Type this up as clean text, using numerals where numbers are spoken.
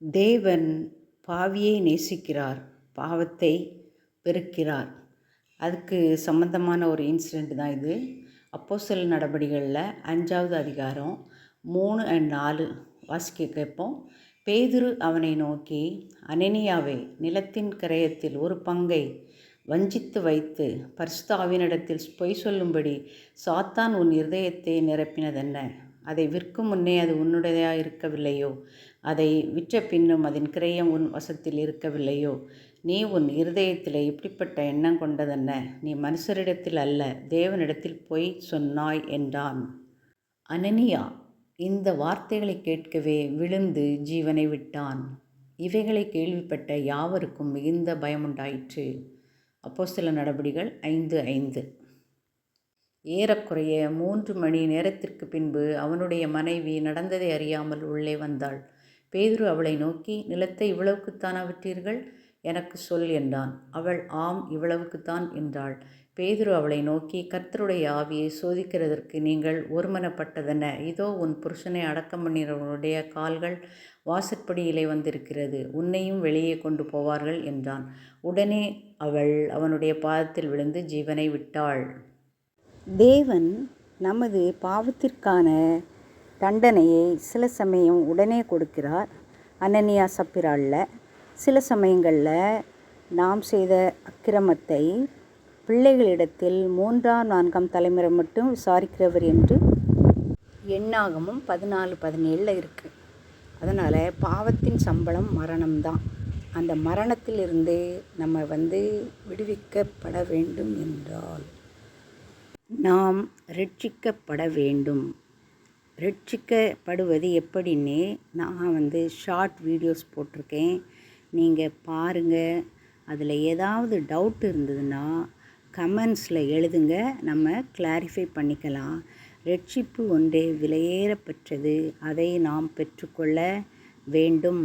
தேவன் பாவியை நேசிக்கிறார், பாவத்தை வெறுக்கிறார். அதுக்கு சம்மந்தமான ஒரு இன்சிடெண்ட் தான் இது. அப்போஸ்தலர் நடபடிகளில் 5வது அதிகாரம் 3 and 4 வாசிக்க கேட்போம். பேதுரு அவனை நோக்கி, அனனியாவே, நிலத்தின் கிரயத்தில் ஒரு பங்கை வஞ்சித்து வைத்து பரிசுத்த ஆவியினிடத்தில் பொய் சொல்லும்படி சாத்தான் உன் இருதயத்தை நிரப்பினதென்ன? அதை விற்கும் முன்னே அது உன்னுடையதாக இருக்கவில்லையோ? அதை விற்ற பின்னும் அதன் கிரயம் உன் வசத்தில் இருக்கவில்லையோ? நீ உன் இருதயத்தில் இப்படிப்பட்ட எண்ணம் கொண்டதென்ன? நீ மனுஷரிடத்தில் அல்ல, தேவனிடத்தில் பொய் சொன்னாய் என்றான். அனனியா இந்த வார்த்தைகளை கேட்கவே விழுந்து ஜீவனை விட்டான். இவைகளை கேள்விப்பட்ட யாவருக்கும் மிகுந்த பயமுண்டாயிற்று. அப்போஸ்தலர் நடபடிகள் 5:5. ஏறக்குறைய 3 மணி நேரத்திற்கு பின்பு அவனுடைய மனைவி நடந்ததை அறியாமல் உள்ளே வந்தாள். பேதுரு அவளை நோக்கி, நிலத்தை இவ்வளவுக்குத்தானா விற்றீர்கள்? எனக்கு சொல் என்றான். அவள், ஆம், இவ்வளவுக்குத்தான் என்றாள். பேதுரு அவளை நோக்கி, கர்த்தருடைய ஆவியை சோதிக்கிறதற்கு நீங்கள் ஒருமனப்பட்டதென்ன? இதோ உன் புருஷனை அடக்கம் பண்ணினவனுடைய கால்கள் வாசற்படியிலே வந்திருக்கிறது, உன்னையும் வெளியே கொண்டு போவார்கள் என்றான். உடனே அவள் அவனுடைய பாதத்தில் விழுந்து ஜீவனை விட்டாள். தேவன் நமது பாவத்திற்கான தண்டனையை சில சமயம் உடனே கொடுக்கிறார். அனனியா சப்பிராளில் சில சமயங்களில் நாம் செய்த அக்கிரமத்தை பிள்ளைகளிடத்தில் 3ஆம் 4ஆம் தலைமுறை மட்டும் விசாரிக்கிறவர் என்று எண்ணாகமும் 14:17 இருக்குது. அதனால் பாவத்தின் சம்பளம் மரணம்தான். அந்த மரணத்திலிருந்து நம்ம விடுவிக்கப்பட வேண்டும் என்றால் நாம் ரட்சிக்கப்பட வேண்டும். ரட்சிக்கப்படுவது எப்படின்னு நான் ஷார்ட் வீடியோஸ் போட்டிருக்கேன், நீங்கள் பாருங்கள். அதில் ஏதாவது டவுட் இருந்ததுன்னா கமெண்ட்ஸில் எழுதுங்க, நம்ம கிளாரிஃபை பண்ணிக்கலாம். ரட்சிப்பு ஒன்றே விலையேறப்பெற்றது, அதை நாம் பெற்றுக்கொள்ள வேண்டும்.